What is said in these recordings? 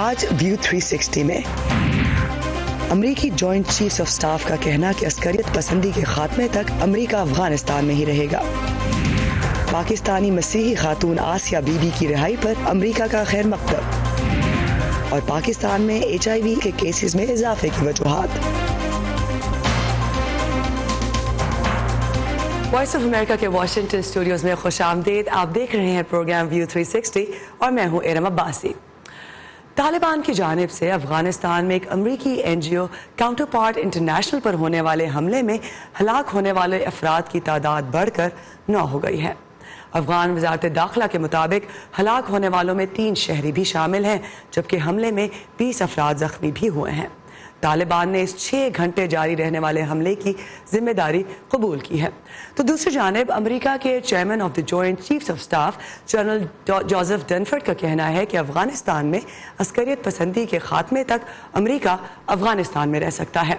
آج ویو 360 میں امریکی جوائنٹ چیفز آف سٹاف کا کہنا کہ عسکریت پسندی کے خاتمے تک امریکہ افغانستان میں ہی رہے گا. پاکستانی مسیحی خاتون آسیہ بی بی کی رہائی پر امریکہ کا خیر مقدم. اور پاکستان میں HIV کے کیسز میں اضافے کی وجوہات. وائس آف امریکہ کے واشنگٹن اسٹوڈیوز میں خوش آمدید. آپ دیکھ رہے ہیں پروگرام ویو 360 اور میں ہوں ارم عباسی. طالبان کی جانب سے افغانستان میں ایک امریکی NGO کاؤنٹر پارٹ انٹرنیشنل پر ہونے والے حملے میں ہلاک ہونے والے افراد کی تعداد بڑھ کر 9 ہو گئی ہے. افغان وزارت داخلہ کے مطابق ہلاک ہونے والوں میں 3 شہری بھی شامل ہیں جبکہ حملے میں 20 افراد زخمی بھی ہوئے ہیں. طالبان نے اس 6 گھنٹے جاری رہنے والے حملے کی ذمہ داری قبول کی ہے. تو دوسری جانب امریکہ کے chairman of the joint chiefs of staff general Joseph Dunford کا کہنا ہے کہ افغانستان میں عسکریت پسندی کے خاتمے تک امریکہ افغانستان میں رہ سکتا ہے.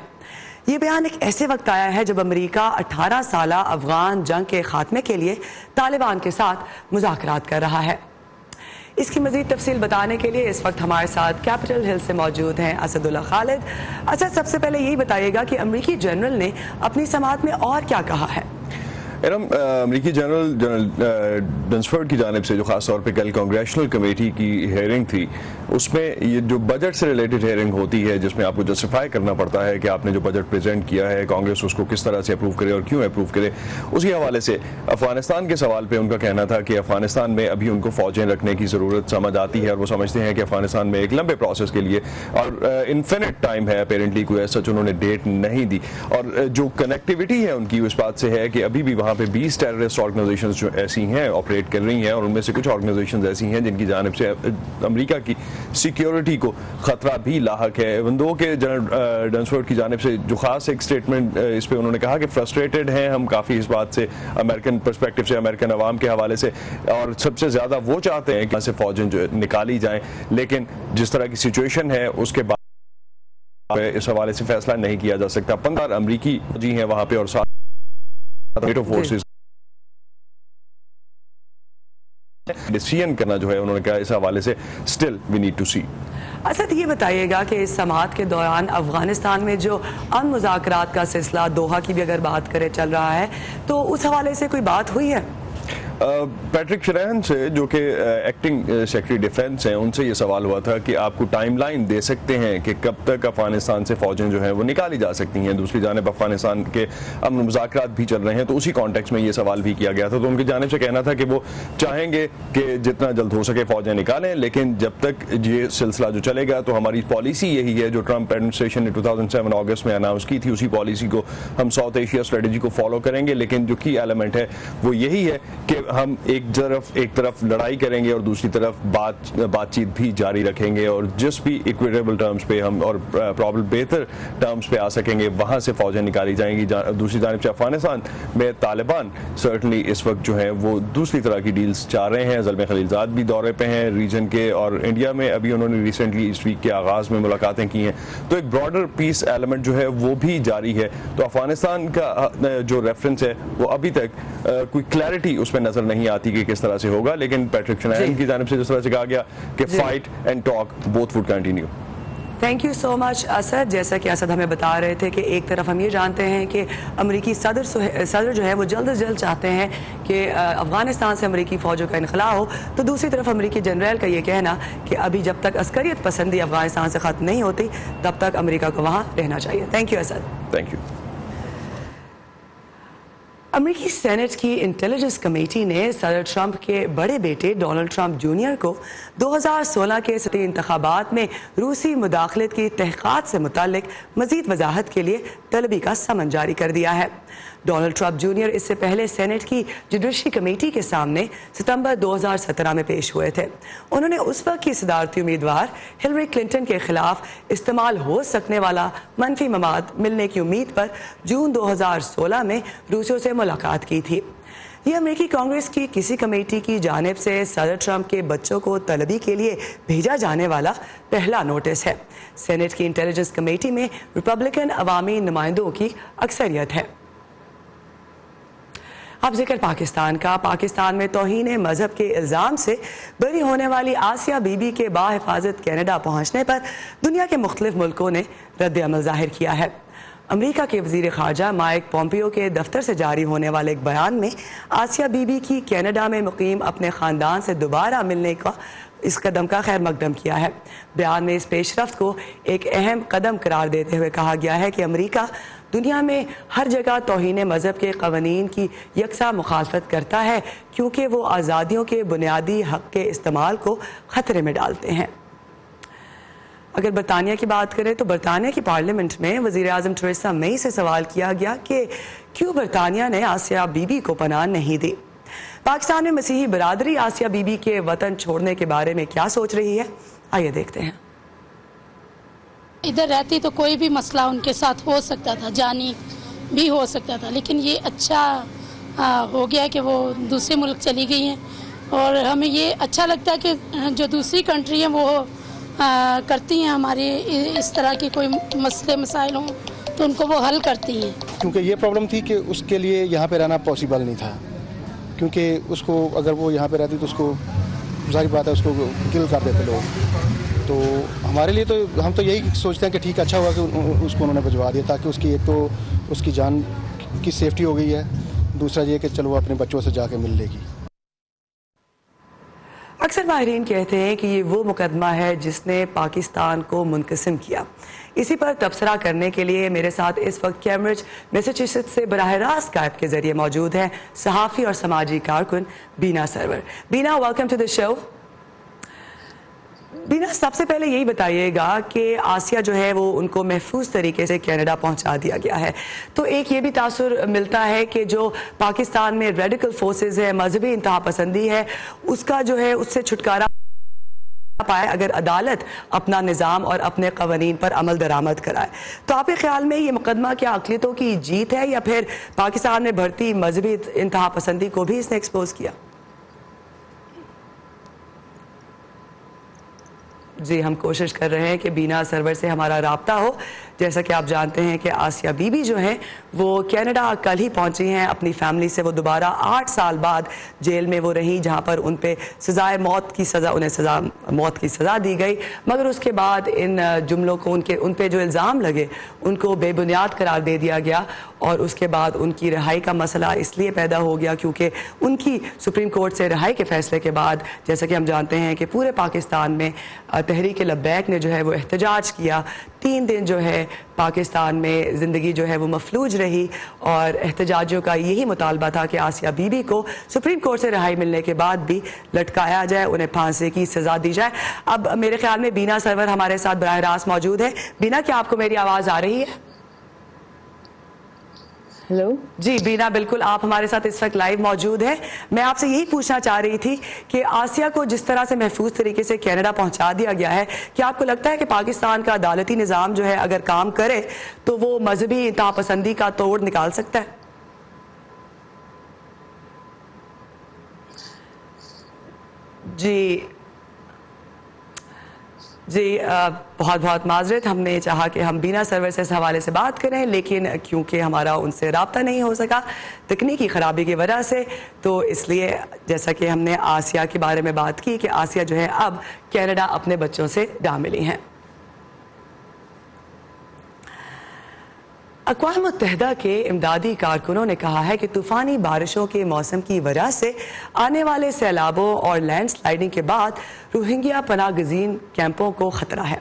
یہ بیان ایک ایسے وقت آیا ہے جب امریکہ 18 سالہ افغان جنگ کے خاتمے کے لیے طالبان کے ساتھ مذاکرات کر رہا ہے. اس کی مزید تفصیل بتانے کے لیے اس وقت ہمارے ساتھ کیپٹل ہل سے موجود ہیں اسد اللہ خالد. اسد، سب سے پہلے یہی بتائیے گا کہ امریکی جنرل نے اپنی سماعت میں اور کیا کہا ہے؟ امریکی جنرل ڈنسفورڈ کی جانب سے جو خاص طور پہ کل کانگریشنل کمیٹی کی ہیئرنگ تھی، اس میں یہ جو بجٹ سے ریلیٹڈ ہیئرنگ ہوتی ہے جس میں آپ کو جسٹیفائی کرنا پڑتا ہے کہ آپ نے جو بجٹ پریزنٹ کیا ہے کانگریس اس کو کس طرح سے اپروو کرے اور کیوں اپروو کرے، اسی حوالے سے افغانستان کے سوال پہ ان کا کہنا تھا کہ افغانستان میں ابھی ان کو فوجیں رکھنے کی ضرورت سمجھ آتی ہے اور وہ سمجھتے ہیں کہ افغانستان میں ایک لمبے پروسیس کے لیے اور انفینٹ ٹائم ہے، اپیرنٹلی کوئی سچ انہوں نے ڈیٹ نہیں دی. اور جو کنیکٹیوٹی ہے ان کی اس بات سے ہے کہ ابھی بھی وہاں پہ 20 ٹیررسٹ آرگنائزیشنز جو ایسی ہیں آپریٹ کر رہی ہیں اور ان میں سے کچھ آرگنائزیشنز ایسی ہیں جن کی جانب سے امریکہ کی سیکیورٹی کو خطرہ بھی لاحق ہے. وندو کے جنرل ڈنسفورڈ کی جانب سے جو خاص ایک سٹیٹمنٹ اس پہ انہوں نے کہا کہ فرسٹریٹڈ ہیں ہم کافی اس بات سے، امریکن پرسپیکٹو سے، امریکن عوام کے حوالے سے، اور سب سے زیادہ وہ چاہتے ہیں کہ سے فوجیں جو نکالی جائیں، لیکن جس طرح کی سچویشن ہے اس کے بعد اس حوالے سے فیصلہ نہیں کیا جا سکتا. 15 امریکی فوجی ہیں وہاں پہ اور 7 نیٹو فورسز ڈیسیژن کرنا جو ہے انہوں نے کہا اس حوالے سے still we need to see. Asad, یہ بتائیے گا کہ اس سماعت کے دوران افغانستان میں جو امن مذاکرات کا سلسلہ دوحہ کی بھی اگر بات کرے چل رہا ہے تو اس حوالے سے کوئی بات ہوئی ہے؟ پیٹرک شرین سے جو کہ ایکٹنگ سیکرٹری ڈیفنس ہیں ان سے یہ سوال ہوا تھا کہ آپ کو ٹائم لائن دے سکتے ہیں کہ کب تک افغانستان سے فوجیں جو ہیں وہ نکالی جا سکتی ہیں. دوسری جانب افغانستان کے امن مذاکرات بھی چل رہے ہیں تو اسی کانٹیکس میں یہ سوال بھی کیا گیا تھا. تو ان کی جانب سے کہنا تھا کہ وہ چاہیں گے کہ جتنا جلد ہو سکے فوجیں نکالیں، لیکن جب تک یہ سلسلہ جو چلے گا تو ہماری پالیسی یہی ہے جو ٹرمپ ایڈمنسٹریشن نے 2007 اگست میں اناؤنس کی تھی، اسی پالیسی کو ہم ساؤتھ ایشیا اسٹریٹجی کو فالو کریں گے. لیکن جو کی ایلیمنٹ ہے وہ یہی ہے کہ ہم ایک طرف لڑائی کریں گے اور دوسری طرف بات چیت بھی جاری رکھیں گے، اور جس بھی ایکویٹیبل ٹرمز پہ ہم اور پرابل بہتر ٹرمز پہ آ سکیں گے وہاں سے فوجیں نکالی جائیں گی. دوسری جانب سے افغانستان میں طالبان سرٹنلی اس وقت جو ہے وہ دوسری طرح کی ڈیلز چاہ رہے ہیں. زلمے خلیلزاد بھی دورے پہ ہیں ریجن کے، اور انڈیا میں ابھی انہوں نے ریسنٹلی اس ویک کے آغاز میں ملاقاتیں کی ہیں. تو ایک براڈر پیس ایلیمنٹ جو ہے وہ بھی جاری ہے. تو افغانستان کا جو ریفرنس ہے وہ ابھی تک کوئی کلیئرٹی اس پہ نظر نہیں آتی کہ کس طرح سے ہوگا، لیکن پیٹرک شنائن کی جانب سے جس طرح سے کہا گیا کہ fight and talk both would continue. Thank you so much Asad. جیسا کہ اسد ہمیں بتا رہے تھے کہ ایک طرف ہم یہ جانتے ہیں کہ امریکی صدر جو ہے وہ جلد از جلد چاہتے ہیں کہ افغانستان سے امریکی فوجوں کا انخلاء ہو، تو دوسری طرف امریکی جنرل کا یہ کہنا کہ ابھی جب تک عسکریت پسندی افغانستان سے ختم نہیں ہوتی تب تک امریکہ کو وہاں رہنا چاہیے. Thank you Asad. Thank you. امریکی سینٹ کی انٹیلیجنس کمیٹی نے صدر ٹرمپ کے بڑے بیٹے ڈونلڈ ٹرمپ جونیئر کو 2016 کے صدارتی انتخابات میں روسی مداخلت کی تحقیقات سے متعلق مزید وضاحت کے لیے طلبی کا سمن جاری کر دیا ہے. ڈونلڈ ٹرمپ جونیئر اس سے پہلے سینٹ کی جوڈیشری کمیٹی کے سامنے ستمبر 2017 میں پیش ہوئے تھے. انہوں نے اس وقت کی صدارتی امیدوار ہلری کلنٹن کے خلاف استعمال ہو سکنے والا منفی مواد ملنے کی امید پر جون 2016 میں روسیوں سے ملاقات کی تھی. یہ امریکی کانگریس کی کسی کمیٹی کی جانب سے صدر ٹرمپ کے بچوں کو طلبی کے لیے بھیجا جانے والا پہلا نوٹس ہے. سینٹ کی انٹیلیجنس کمیٹی میں ریپبلکن عوامی نمائندوں کی اکثریت ہے. اب ذکر پاکستان کا. پاکستان میں توہین مذہب کے الزام سے بری ہونے والی آسیہ بی بی کے باحفاظت کینیڈا پہنچنے پر دنیا کے مختلف ملکوں نے رد عمل ظاہر کیا ہے. امریکہ کے وزیر خارجہ مائک پومپیو کے دفتر سے جاری ہونے والے ایک بیان میں آسیہ بی بی کی کینیڈا میں مقیم اپنے خاندان سے دوبارہ ملنے کا اس قدم کا خیر مقدم کیا ہے. بیان میں اس پیش رفت کو ایک اہم قدم قرار دیتے ہوئے کہا گیا ہے کہ امریکہ دنیا میں ہر جگہ توہین مذہب کے قوانین کی یکساں مخالفت کرتا ہے کیونکہ وہ آزادیوں کے بنیادی حق کے استعمال کو خطرے میں ڈالتے ہیں. اگر برطانیہ کی بات کریں تو برطانیہ کی پارلیمنٹ میں وزیر اعظم ٹریسا مئی سے سوال کیا گیا کہ کیوں برطانیہ نے آسیہ بی بی کو پناہ نہیں دی. پاکستان میں مسیحی برادری آسیہ بی بی کے وطن چھوڑنے کے بارے میں کیا سوچ رہی ہے، آئیے دیکھتے ہیں. ادھر رہتی تو کوئی بھی مسئلہ ان کے ساتھ ہو سکتا تھا، جانی بھی ہو سکتا تھا، لیکن یہ اچھا ہو گیا کہ وہ دوسرے ملک چلی گئی ہیں. اور ہمیں یہ اچھا لگتا ہے کہ جو دوسری کنٹری ہیں وہ کرتی ہیں ہماری اس طرح کی کوئی مسئلے مسائل ہوں تو ان کو وہ حل کرتی ہیں. کیونکہ یہ پرابلم تھی کہ اس کے لیے یہاں پہ رہنا پاسبل نہیں تھا، کیونکہ اس کو اگر وہ یہاں پہ رہتی تو اس کو ظاہر بات ہے اس کو کل کر دیتے لوگ. تو ہمارے لیے تو ہم تو یہی سوچتے ہیں کہ ٹھیک اچھا ہوا کہ اس کو انہوں نے بھجوا دیا تاکہ اس کی ایک تو اس کی جان کی سیفٹی ہو گئی ہے، دوسرا یہ کہ چلو وہ اپنے بچوں سے جا کے مل لے گی. اکثر ماہرین کہتے ہیں کہ یہ وہ مقدمہ ہے جس نے پاکستان کو منقسم کیا. اسی پر تبصرہ کرنے کے لیے میرے ساتھ اس وقت کیمبرج میساچیٹس سے براہ راست اسکائپ کے ذریعے موجود ہیں صحافی اور سماجی کارکن بینا سرور. بینا، ویلکم ٹو دی شو. بینا، سب سے پہلے یہی بتائیے گا کہ آسیہ جو ہے وہ ان کو محفوظ طریقے سے کینیڈا پہنچا دیا گیا ہے، تو ایک یہ بھی تاثر ملتا ہے کہ جو پاکستان میں ریڈیکل فورسز ہے، مذہبی انتہا پسندی ہے، اس کا جو ہے اس سے چھٹکارا پائے اگر عدالت اپنا نظام اور اپنے قوانین پر عمل درآمد کرائے. تو آپ کے خیال میں یہ مقدمہ کیا اقلیتوں کی جیت ہے یا پھر پاکستان میں بڑھتی مذہبی انتہا پسندی کو بھی اس نے ایکسپوز کیا؟ جی، ہم کوشش کر رہے ہیں کہ بینا سرور سے ہمارا رابطہ ہو. جیسا کہ آپ جانتے ہیں کہ آسیہ بی بی جو ہیں وہ کینیڈا کل ہی پہنچی ہیں اپنی فیملی سے. وہ دوبارہ 8 سال بعد جیل میں وہ رہی جہاں پر ان پہ سزائے موت کی سزا موت کی سزا دی گئی، مگر اس کے بعد ان جملوں کو ان پہ جو الزام لگے ان کو بے بنیاد قرار دے دیا گیا. اور اس کے بعد ان کی رہائی کا مسئلہ اس لیے پیدا ہو گیا کیونکہ ان کی سپریم کورٹ سے رہائی کے فیصلے کے بعد جیسا کہ ہم جانتے ہیں کہ پورے پاکستان میں تحریک لبیک نے جو ہے وہ احتجاج کیا. 3 دن جو ہے پاکستان میں زندگی جو ہے وہ مفلوج رہی اور احتجاجیوں کا یہی مطالبہ تھا کہ آسیہ بی بی کو سپریم کورٹ سے رہائی ملنے کے بعد بھی لٹکایا جائے، انہیں پھانسی کی سزا دی جائے. اب میرے خیال میں بینا سرور ہمارے ساتھ براہ راست موجود ہے. بینا، کیا آپ کو میری آواز آ رہی ہے؟ ہیلو جی بینا، بالکل آپ ہمارے ساتھ اس وقت لائیو موجود ہیں. میں آپ سے یہی پوچھنا چاہ رہی تھی کہ آسیہ کو جس طرح سے محفوظ طریقے سے کینیڈا پہنچا دیا گیا ہے، کیا آپ کو لگتا ہے کہ پاکستان کا عدالتی نظام جو ہے اگر کام کرے تو وہ مذہبی انتہا پسندی کا توڑ نکال سکتا ہے؟ جی بہت بہت معذرت، ہم نے چاہا کہ ہم بینا سرور سے اس حوالے سے بات کریں لیکن کیونکہ ہمارا ان سے رابطہ نہیں ہو سکا تکنیکی خرابی کی وجہ سے، تو اس لیے جیسا کہ ہم نے آسیہ کے بارے میں بات کی کہ آسیہ جو ہے اب کینیڈا اپنے بچوں سے جا ملی ہیں. اقوام متحدہ کے امدادی کارکنوں نے کہا ہے کہ طوفانی بارشوں کے موسم کی وجہ سے آنے والے سیلابوں اور لینڈ سلائیڈنگ کے بعد روہنگیا پناہ گزین کیمپوں کو خطرہ ہے.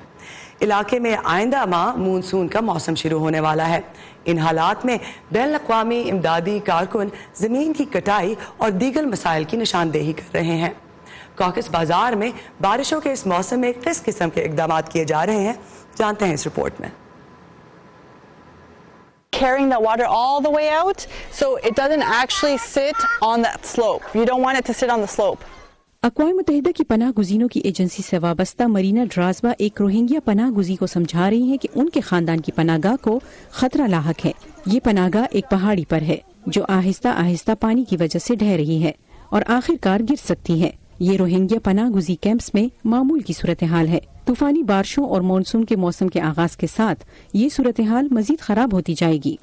علاقے میں آئندہ ماہ مونسون کا موسم شروع ہونے والا ہے. ان حالات میں بین الاقوامی امدادی کارکن زمین کی کٹائی اور دیگر مسائل کی نشاندہی کر رہے ہیں. کاکس بازار میں بارشوں کے اس موسم میں کس قسم کے اقدامات کیے جا رہے ہیں، جانتے ہیں اس رپورٹ میں. Carrying the water all the way out, so it doesn't actually sit on that slope. You don't want it to sit on the slope. اقوام متحدہ کی پناہ گزینوں کی ایجنسی سے وابستہ مرینا ڈرازبا ایک روہنگیا پناہ گزین کو سمجھا رہی ہیں کہ ان کے خاندان کی پناہ گاہ کو خطرہ لاحق ہے. یہ پناہ گاہ ایک پہاڑی پر ہے جو آہستہ آہستہ پانی کی وجہ سے ڈھہ رہی ہے اور آخر کار گر سکتی ہے. یہ روہنگیا پناہ گزین کیمپس میں معمول کی صورتحال ہے. طوفانی بارشوں اور مانسون کے موسم کے آغاز کے ساتھ یہ صورتحال مزید خراب ہوتی جائے گی.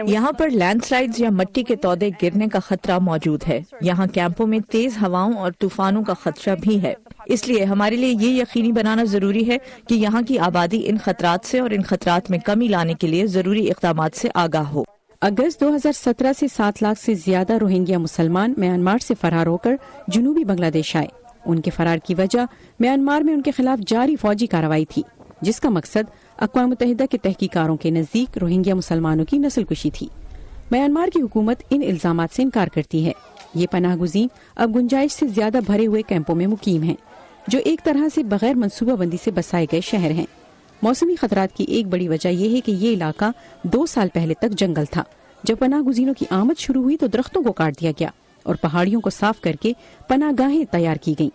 یہاں پر لینڈ سلائیڈز یا مٹی کے تودے گرنے کا خطرہ موجود ہے. یہاں کیمپوں میں تیز ہواؤں اور طوفانوں کا خطرہ بھی ہے. اس لیے ہمارے لیے یہ یقینی بنانا ضروری ہے کہ یہاں کی آبادی ان خطرات سے اور ان خطرات میں کمی لانے کے لیے ضروری اقدامات سے آگاہ ہو. اگست 2017 سے 7 لاکھ سے زیادہ روہنگیا مسلمان میانمار سے فرار ہو کر جنوبی بنگلہ دیش آئے. ان کے فرار کی وجہ میانمار میں ان کے خلاف جاری فوجی کارروائی تھی، جس کا مقصد اقوام متحدہ کے تحقیقاتوں کے نزدیک روہنگیا مسلمانوں کی نسل کشی تھی. میانمار کی حکومت ان الزامات سے انکار کرتی ہے. یہ پناہ گزین اب گنجائش سے زیادہ بھرے ہوئے کیمپوں میں مقیم ہیں، جو ایک طرح سے بغیر منصوبہ بندی سے بسائے گئے شہر ہیں. موسمی خطرات کی ایک بڑی وجہ یہ ہے کہ یہ علاقہ 2 سال پہلے تک جنگل تھا. جب پناہ گزینوں کی آمد شروع ہوئی تو درختوں کو کاٹ دیا گیا اور پہاڑیوں کو صاف کر کے پناہ گاہیں تیار کی گئیں.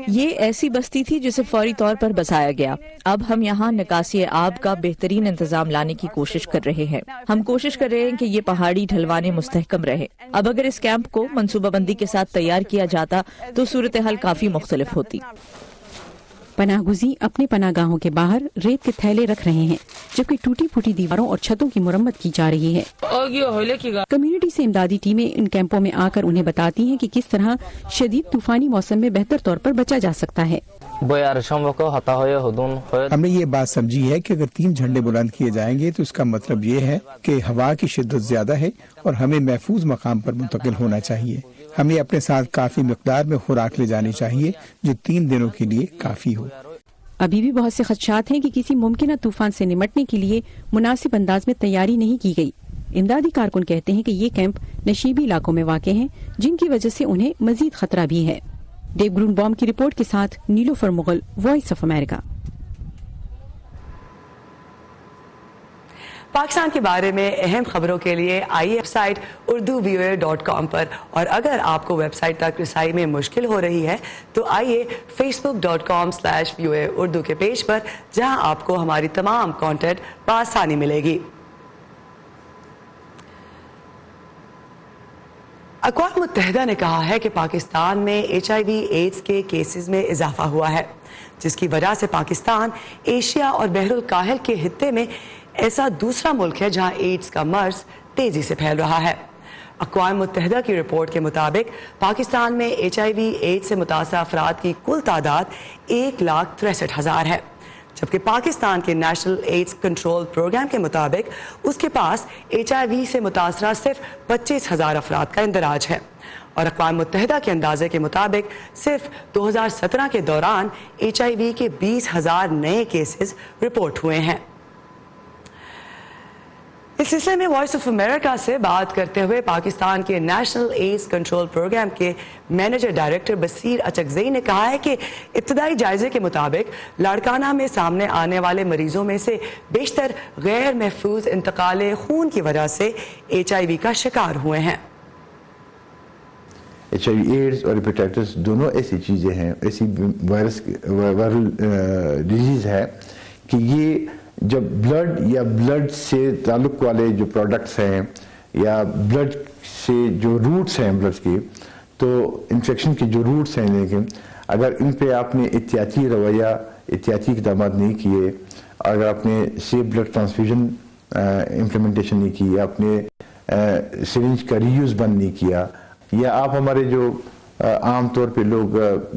یہ ایسی بستی تھی جسے فوری طور پر بسایا گیا. اب ہم یہاں نکاسی آب کا بہترین انتظام لانے کی کوشش کر رہے ہیں. ہم کوشش کر رہے ہیں کہ یہ پہاڑی ڈھلوانے مستحکم رہے. اب اگر اس کیمپ کو منصوبہ بندی کے ساتھ تیار کیا جاتا تو صورتحال کافی مختلف ہوتی. پناہ گزین اپنے پناہ گاہوں کے باہر ریت کے تھیلے رکھ رہے ہیں، جبکہ ٹوٹی پھوٹی دیواروں اور چھتوں کی مرمت کی جا رہی ہے. کمیونٹی سے امدادی ٹیمیں ان کیمپوں میں آ کر انہیں بتاتی ہیں کہ کس طرح شدید طوفانی موسم میں بہتر طور پر بچا جا سکتا ہے. ہم نے یہ بات سمجھی ہے کہ اگر 3 جھنڈے بلند کیے جائیں گے تو اس کا مطلب یہ ہے کہ ہوا کی شدت زیادہ ہے اور ہمیں محفوظ مقام پر منتقل ہونا چاہیے. ہمیں اپنے ساتھ کافی مقدار میں خوراک لے جانی چاہیے جو 3 دنوں کے لیے کافی ہو. ابھی بھی بہت سے خدشات ہیں کہ کسی ممکنہ طوفان سے نمٹنے کے لیے مناسب انداز میں تیاری نہیں کی گئی. امدادی کارکن کہتے ہیں کہ یہ کیمپ نشیبی علاقوں میں واقع ہیں، جن کی وجہ سے انہیں مزید خطرہ بھی ہے. ڈیو گرون بام کی رپورٹ کے ساتھ Nilofar Mughal, Voice of America. Pakistan کے بارے میں اہم خبروں کے لیے آئیے ویب سائٹ urduvoa.com پر، اور اگر آپ کو ویب سائٹ تک رسائی میں مشکل ہو رہی ہے تو آئیے facebook.com/voa اردو کے پیج پر، جہاں آپ کو ہماری تمام کانٹینٹ بآسانی ملے گی. اقوام متحدہ نے کہا ہے کہ پاکستان میں HIV ایڈز کے کیسز میں اضافہ ہوا ہے، جس کی وجہ سے پاکستان ایشیا اور بحر الکاہل کے خطے میں ایسا دوسرا ملک ہے جہاں ایڈز کا مرض تیزی سے پھیل رہا ہے. اقوام متحدہ کی رپورٹ کے مطابق پاکستان میں HIV ایڈز سے متاثرہ افراد کی کل تعداد 1,63,000 ہے، جبکہ پاکستان کے نیشنل ایڈز کنٹرول پروگرام کے مطابق اس کے پاس HIV سے متاثرہ صرف 25,000 افراد کا اندراج ہے. اور اقوام متحدہ کے اندازے کے مطابق صرف 2017 کے دوران HIV کے 20,000 نئے کیسز رپورٹ ہوئے ہیں. اس سلسلے میں وائس آف امریکہ سے بات کرتے ہوئے پاکستان کے نیشنل ایڈز کنٹرول پروگرام کے مینیجر ڈائریکٹر بصیر اچکزئی نے کہا ہے کہ ابتدائی جائزے کے مطابق لاڑکانہ میں سامنے آنے والے مریضوں میں سے بیشتر غیر محفوظ انتقال خون کی وجہ سے HIV کا شکار ہوئے ہیں. HIV ایڈز اور ہیپیٹائٹس دونوں ایسی چیزیں ہیں، ایسی وائرل ڈیزیز ہے کہ یہ جب بلڈ یا بلڈ سے تعلق والے جو پروڈکٹس ہیں یا بلڈ سے جو روٹس ہیں بلڈ کی، تو انفیکشن کے جو روٹس ہیں، لیکن اگر ان پہ آپ نے احتیاطی رویہ، احتیاطی اقدامات نہیں کیے، اگر آپ نے سیف بلڈ ٹرانسفیوژن امپلیمنٹیشن نہیں کی، آپ نے سرنج کا ری یوز بند نہیں کیا، یا آپ ہمارے جو عام طور پہ لوگ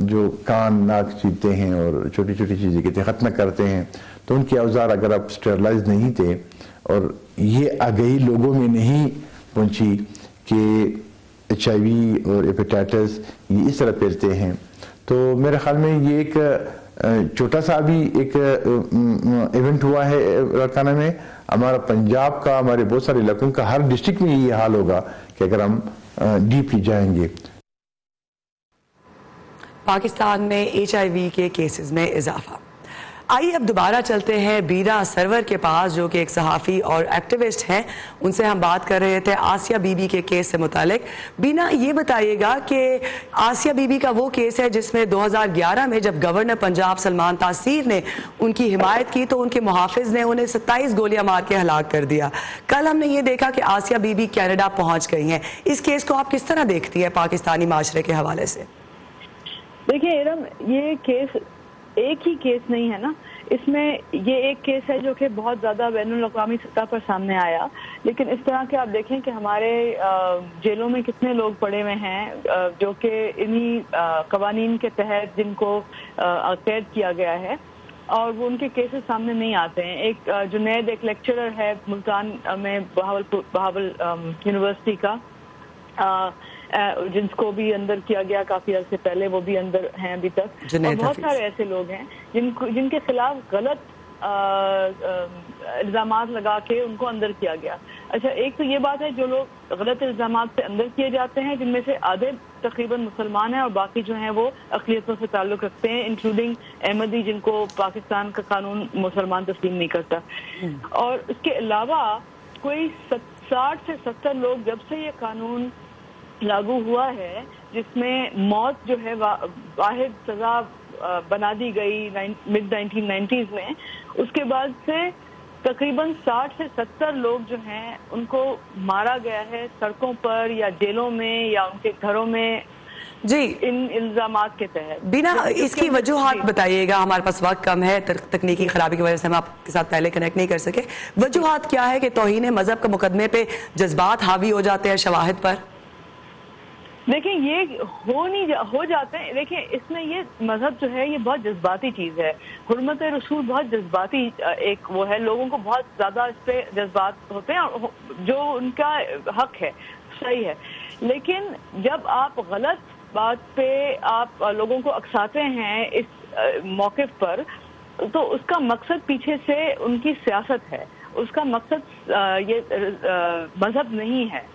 جو کان ناک چیرتے ہیں اور چھوٹی چھوٹی چیزیں کہتے ہیں ختم کرتے ہیں، تو ان کے اوزار اگر آپ اسٹیرلائز نہیں تھے اور یہ آگہی لوگوں میں نہیں پہنچی کہ HIV اور ہیپیٹائٹس یہ اس طرح پھیلتے ہیں، تو میرے خیال میں یہ ایک چھوٹا سا بھی ایک ایونٹ ہوا ہے لاڑکانہ میں. ہمارا پنجاب کا، ہمارے بہت سارے علاقوں کا، ہر ڈسٹرکٹ میں یہ حال ہوگا کہ اگر ہم ڈیپلی جائیں گے. پاکستان میں HIV کے کیسز میں اضافہ. آئیے اب دوبارہ چلتے ہیں بینا سرور کے پاس، جو کہ ایک صحافی اور ایکٹیوسٹ ہیں. ان سے ہم بات کر رہے تھے آسیہ بی بی کے کیس سے متعلق. بینا، یہ بتائیے گا کہ آسیہ بی بی کا وہ کیس ہے جس میں 2011 میں جب گورنر پنجاب سلمان تاثیر نے ان کی حمایت کی تو ان کے محافظ نے انہیں 27 گولیاں مار کے ہلاک کر دیا. کل ہم نے یہ دیکھا کہ آسیہ بی بی کینیڈا پہنچ گئی ہیں. اس کیس کو آپ کس طرح دیکھتی ہے پاکستانی معاشرے کے حوالے سے؟ دیکھیں ارم، یہ کیس ایک ہی کیس نہیں ہے نا، اس میں یہ ایک کیس ہے جو کہ بہت زیادہ بین الاقوامی سطح پر سامنے آیا، لیکن اس طرح کے آپ دیکھیں کہ ہمارے جیلوں میں کتنے لوگ پڑے ہوئے ہیں جو کہ انہی قوانین کے تحت جن کو قید کیا گیا ہے، اور وہ ان کے کیسز سامنے نہیں آتے ہیں. ایک جنید ایک لیکچرر ہے ملتان میں بہاول یونیورسٹی کا، جن کو بھی اندر کیا گیا کافی عرصے پہلے، وہ بھی اندر ہیں ابھی تک، اور بہت سارے ایسے لوگ ہیں جن کے خلاف غلط الزامات لگا کے ان کو اندر کیا گیا. اچھا، ایک تو یہ بات ہے جو لوگ غلط الزامات سے اندر کیے جاتے ہیں، جن میں سے آدھے تقریباً مسلمان ہیں اور باقی جو ہیں وہ اقلیتوں سے تعلق رکھتے ہیں، انکلوڈنگ احمدی، جن کو پاکستان کا قانون مسلمان تسلیم نہیں کرتا. اور اس کے علاوہ کوئی 60 سے 70 لوگ، جب سے یہ قانون لاگو ہوا ہے جس میں موت جو ہے واحد سزا بنا دی گئی mid 1990s میں، اس کے بعد سے تقریباً 60 سے 70 لوگ جو ہیں ان کو مارا گیا ہے سڑکوں پر یا جیلوں میں یا ان کے گھروں میں جی ان الزامات کے تحت. بینا، اس کی وجوہات بتائیے گا، ہمارے پاس وقت کم ہے، تکنیکی خرابی کی وجہ سے ہم آپ کے ساتھ پہلے کنیکٹ نہیں کر سکے. وجوہات کیا ہے کہ توہین مذہب کا مقدمے پہ جذبات حاوی ہو جاتے ہیں شواہد پر؟ دیکھیں یہ ہو جاتے ہیں. دیکھیں اس میں یہ مذہب جو ہے یہ بہت جذباتی چیز ہے. حرمت رسول بہت جذباتی ایک وہ ہے، لوگوں کو بہت زیادہ اس پہ جذبات ہوتے ہیں اور جو ان کا حق ہے، صحیح ہے. لیکن جب آپ غلط بات پہ آپ لوگوں کو اکساتے ہیں اس موقف پر، تو اس کا مقصد پیچھے سے ان کی سیاست ہے، اس کا مقصد یہ مذہب نہیں ہے.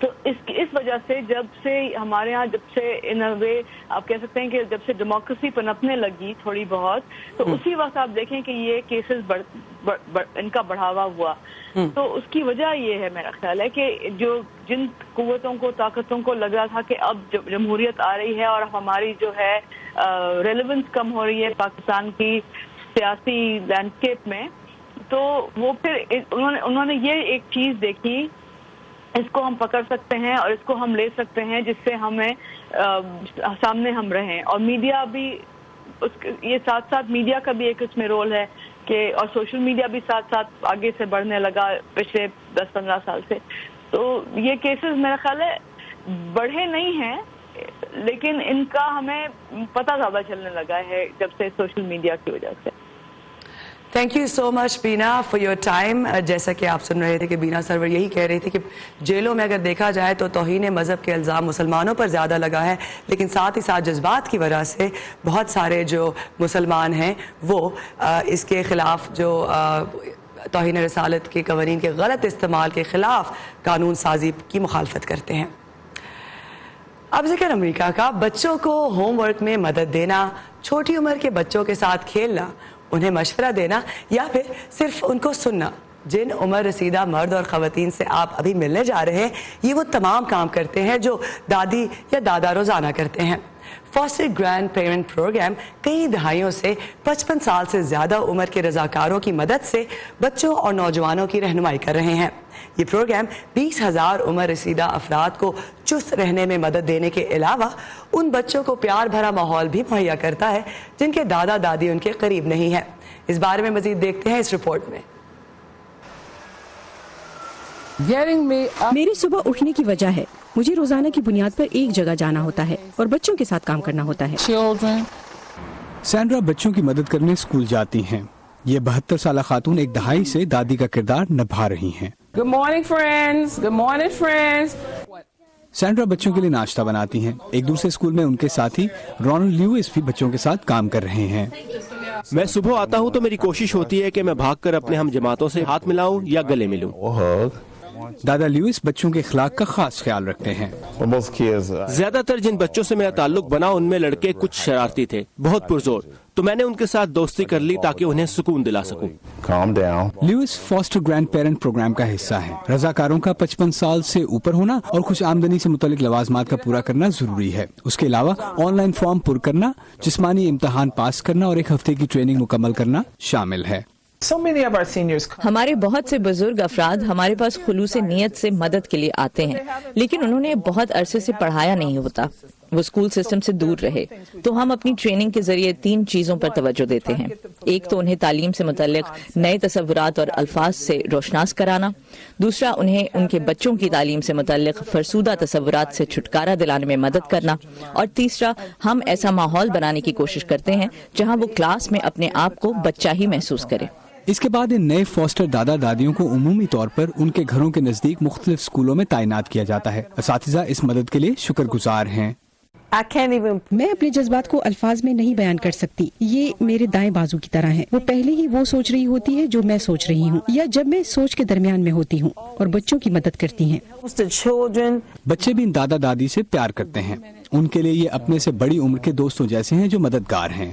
تو اس وجہ سے جب سے ہمارے ہاں، جب سے ان وے آپ کہہ سکتے ہیں کہ جب سے ڈیموکریسی پنپنے لگی تھوڑی بہت، تو اسی وقت آپ دیکھیں کہ یہ کیسز ان کا بڑھاوا ہوا. تو اس کی وجہ یہ ہے میرا خیال ہے کہ جن قوتوں کو، طاقتوں کو لگ رہا تھا کہ اب جمہوریت آ رہی ہے اور ہماری جو ہے ریلیونس کم ہو رہی ہے پاکستان کی سیاسی لینڈسکیپ میں، تو وہ پھر انہوں نے یہ ایک چیز دیکھی، اس کو ہم پکڑ سکتے ہیں اور اس کو ہم لے سکتے ہیں جس سے ہمیں سامنے ہم رہیں. اور میڈیا بھی یہ ساتھ ساتھ میڈیا کا بھی ایک اس میں رول ہے کہ، اور سوشل میڈیا بھی ساتھ ساتھ آگے سے بڑھنے لگا پچھلے 10-15 سال سے. تو یہ کیسز میرا خیال ہے بڑھے نہیں ہیں، لیکن ان کا ہمیں پتہ زیادہ چلنے لگا ہے جب سے سوشل میڈیا کی وجہ سے. تھینک یو سو مچ بینا فار یور ٹائم. جیسا کہ آپ سن رہے تھے کہ بینا سرور یہی کہہ رہی تھی کہ جیلوں میں اگر دیکھا جائے تو توہین مذہب کے الزام مسلمانوں پر زیادہ لگا ہے، لیکن ساتھ ہی ساتھ جذبات کی وجہ سے بہت سارے جو مسلمان ہیں وہ اس کے خلاف، جو توہین رسالت کے قوانین کے غلط استعمال کے خلاف قانون سازی کی مخالفت کرتے ہیں. اب ذکر امریکہ کا. بچوں کو ہوم ورک میں مدد دینا، چھوٹی عمر کے بچوں کے ساتھ کھیلنا، انہیں مشورہ دینا یا پھر صرف ان کو سننا. جن عمر رسیدہ مرد اور خواتین سے آپ ابھی ملنے جا رہے ہیں، یہ وہ تمام کام کرتے ہیں جو دادی یا دادا روزانہ کرتے ہیں. فاسٹر گرینڈ پیرنٹ پروگرام کئی دہائیوں سے 55 سال سے زیادہ عمر کے رضاکاروں کی مدد سے بچوں اور نوجوانوں کی رہنمائی کر رہے ہیں. یہ پروگرام 20,000 عمر رسیدہ افراد کو چست رہنے میں مدد دینے کے علاوہ ان بچوں کو پیار بھرا ماحول بھی مہیا کرتا ہے جن کے دادا دادی ان کے قریب نہیں ہیں. اس بارے میں مزید دیکھتے ہیں اس رپورٹ میں. میری صبح اٹھنے کی وجہ ہے، مجھے روزانہ کی بنیاد پر ایک جگہ جانا ہوتا ہے اور بچوں کے ساتھ کام کرنا ہوتا ہے. سینڈرا بچوں کی مدد کرنے اسکول جاتی ہیں. یہ 72 سالہ خاتون ایک دہائی سے دادی کا کردار نبھا رہی ہیں. Good morning, friends. Good morning, friends. Sandra بچوں کے لیے ناشتہ بناتی ہیں. ایک دوسرے اسکول میں ان کے ساتھی رونلڈ لیوس بھی بچوں کے ساتھ کام کر رہے ہیں. میں صبح آتا ہوں تو میری کوشش ہوتی ہے کہ میں بھاگ کر اپنے ہم جماعتوں سے ہاتھ ملاؤں یا گلے ملوں. دادا لیوس بچوں کے اخلاق کا خاص خیال رکھتے ہیں. زیادہ تر جن بچوں سے میرا تعلق بنا ان میں لڑکے کچھ شرارتی تھے، بہت پرزور، تو میں نے ان کے ساتھ دوستی کر لی تاکہ انہیں سکون دلا سکوں. Lewis foster grandparent program کا حصہ ہے. رضاکاروں کا 55 سال سے اوپر ہونا اور خوش آمدنی سے متعلق لوازمات کا پورا کرنا ضروری ہے. اس کے علاوہ آن لائن فارم پر کرنا، جسمانی امتحان پاس کرنا اور ایک ہفتے کی ٹریننگ مکمل کرنا شامل ہے. ہمارے بہت سے بزرگ افراد ہمارے پاس خلوص نیت سے مدد کے لیے آتے ہیں، لیکن انہوں نے بہت عرصے سے پڑھایا نہیں ہوتا. وہ اسکول سسٹم سے دور رہے. تو ہم اپنی ٹریننگ کے ذریعے 3 چیزوں پر توجہ دیتے ہیں. ایک تو انہیں تعلیم سے متعلق نئے تصورات اور الفاظ سے روشناس کرانا. دوسرا انہیں ان کے بچوں کی تعلیم سے متعلق فرسودہ تصورات سے چھٹکارا دلانے میں مدد کرنا. اور تیسرا ہم ایسا ماحول بنانے کی کوشش کرتے ہیں جہاں وہ کلاس میں اپنے آپ کو بچہ ہی محسوس کرے. اس کے بعد ان نئے فاسٹر دادا دادیوں کو عمومی طور پر ان کے گھروں کے نزدیک مختلف اسکولوں میں تعینات کیا جاتا ہے. اساتذہ اس مدد کے لیے شکر گزار ہیں. میں اپنے جذبات کو الفاظ میں نہیں بیان کر سکتی. یہ میرے دائیں بازو کی طرح ہے. وہ پہلے ہی وہ سوچ رہی ہوتی ہے جو میں سوچ رہی ہوں یا جب میں سوچ کے درمیان میں ہوتی ہوں اور بچوں کی مدد کرتی ہیں. بچے بھی ان دادا دادی سے پیار کرتے ہیں. ان کے لیے یہ اپنے سے بڑی عمر کے دوستوں جیسے ہیں جو مددگار ہیں.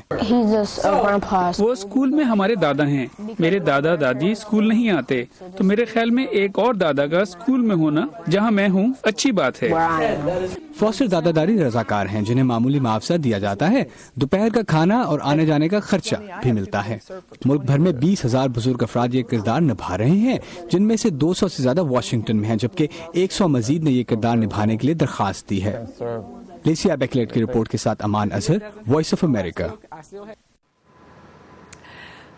وہ اسکول میں ہمارے دادا ہیں. میرے دادا دادی اسکول نہیں آتے تو میرے خیال میں ایک اور دادا کا اسکول میں ہونا جہاں میں ہوں اچھی بات ہے. فاسٹر دادا دادی رضاکار ہیں جنہیں معمولی معاوضہ دیا جاتا ہے. دوپہر کا کھانا اور آنے جانے کا خرچہ بھی ملتا ہے. ملک بھر میں 20,000 بزرگ افراد یہ کردار نبھا رہے ہیں جن میں سے 200 سے زیادہ واشنگٹن میں ہیں جبکہ 100 مزید نے یہ کردار نبھانے کے لیے درخواست دی ہے. لیسیا بیکلیٹ کی رپورٹ کے ساتھ Aman Azhar, voice of America.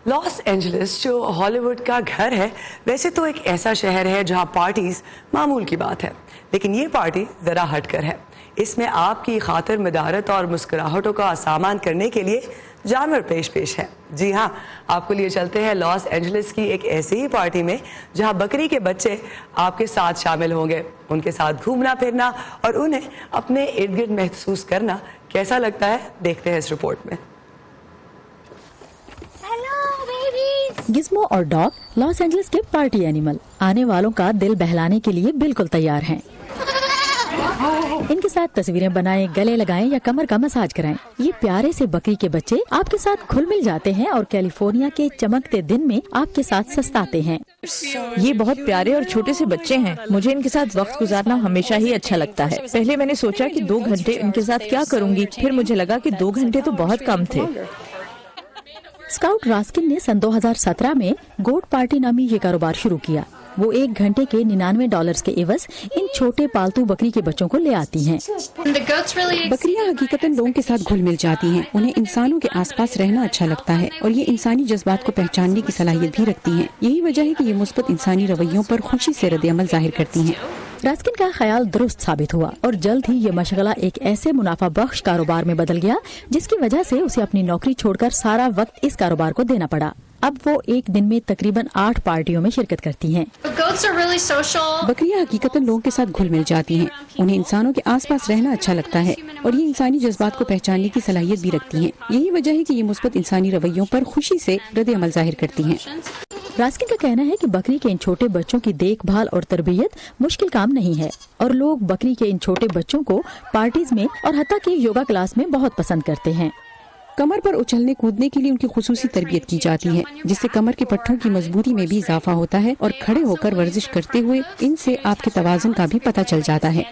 Los Angeles جو ہالی ووڈ کا گھر ہے ویسے تو ایک ایسا شہر ہے جہاں پارٹیز معمول کی بات ہے، لیکن یہ پارٹی ذرا ہٹ کر ہے. اس میں آپ کی خاطر مدارت اور مسکراہٹوں کا سامان کرنے کے لیے جانور پیش ہے. جی ہاں، آپ کو لیے چلتے ہیں لاس اینجلس کی ایک ایسی ہی پارٹی میں جہاں بکری کے بچے آپ کے ساتھ شامل ہوں گے. ان کے ساتھ گھومنا پھرنا اور انہیں اپنے ارد گرد محسوس کرنا کیسا لگتا ہے دیکھتے ہیں اس رپورٹ میں. گزمو اور ڈاگ لاس اینجلس کے پارٹی اینیمل آنے والوں کا دل بہلانے کے لیے بالکل تیار ہیں. ان کے ساتھ تصویریں بنائیں، گلے لگائیں یا کمر کا مساج کرائیں. یہ پیارے سے بکری کے بچے آپ کے ساتھ گھل مل جاتے ہیں اور کیلیفورنیا کے چمکتے دن میں آپ کے ساتھ سستاتے ہیں. یہ بہت پیارے اور چھوٹے سے بچے ہیں. مجھے ان کے ساتھ وقت گزارنا ہمیشہ ہی اچھا لگتا ہے. پہلے میں نے سوچا کہ 2 گھنٹے ان کے ساتھ کیا کروں گی، پھر مجھے لگا کہ 2 گھنٹے تو بہت کم تھے. اسکاؤٹ راسکن نے سن 2017 میں گوٹ پارٹی نامی یہ کاروبار شروع کیا. وہ 1 گھنٹے کے $99 کے عوض ان چھوٹے پالتو بکری کے بچوں کو لے آتی ہیں. بکریاں حقیقتاً لوگوں کے ساتھ گھل مل جاتی ہیں. انہیں انسانوں کے آس پاس رہنا اچھا لگتا ہے اور یہ انسانی جذبات کو پہچاننے کی صلاحیت بھی رکھتی ہیں. یہی وجہ ہے کہ یہ مثبت انسانی رویوں پر خوشی سے رد عمل ظاہر کرتی ہیں. راسکن کا خیال درست ثابت ہوا اور جلد ہی یہ مشغلہ ایک ایسے منافع بخش کاروبار میں بدل گیا جس کی وجہ سے اسے اپنی نوکری چھوڑ کر سارا وقت اس کاروبار کو دینا پڑا. اب وہ ایک دن میں تقریباً 8 پارٹیوں میں شرکت کرتی ہیں. بکریاں حقیقتاً لوگوں کے ساتھ گھل مل جاتی ہیں. انہیں انسانوں کے آس پاس رہنا اچھا لگتا ہے اور یہ انسانی جذبات کو پہچاننے کی صلاحیت بھی رکھتی ہیں. یہی وجہ ہے کہ یہ مثبت انسانی رویوں پر خوشی سے رد عمل ظاہر کرتی ہیں. راسکن کا کہنا ہے کہ بکری کے ان چھوٹے بچوں کی دیکھ بھال اور تربیت مشکل کام نہیں ہے اور لوگ بکری کے ان چھوٹے بچوں کو پارٹیز میں اور حتیٰ کہ یوگا کلاس میں بہت پسند کرتے ہیں. کمر پر اچھلنے کودنے کے لیے ان کی خصوصی تربیت کی جاتی ہے جس سے کمر کے پٹھوں کی مضبوطی میں بھی اضافہ ہوتا ہے اور کھڑے ہو کر ورزش کرتے ہوئے ان سے آپ کے توازن کا بھی پتہ چل جاتا ہے.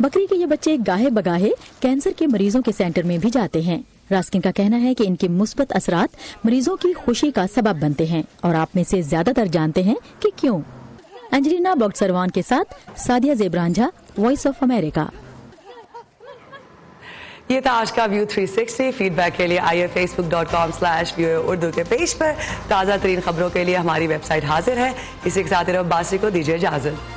بکری کے یہ بچے گاہے بگاہے کینسر کے مریضوں کے سینٹر میں بھی جاتے ہیں. راسکن کا کہنا ہے کہ ان کے مثبت اثرات مریضوں کی خوشی کا سبب بنتے ہیں اور آپ میں سے زیادہ تر جانتے ہیں کہ کیوں. انجلینا بوگسروان کے ساتھ سادیہ زیبرانجھا، وائس آف امریکہ. یہ تھا آج کا ویو 360. فیڈ بیک کے لیے آئیے facebook.com/view کے پیج پر. تازہ ترین خبروں کے لیے ہماری ویب سائٹ حاضر ہے. اسی کے ساتھ باسی کو دیجیے اجازت.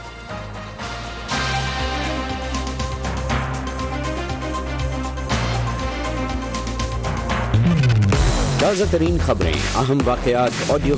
تازہ ترین خبریں، اہم واقعات، آڈیو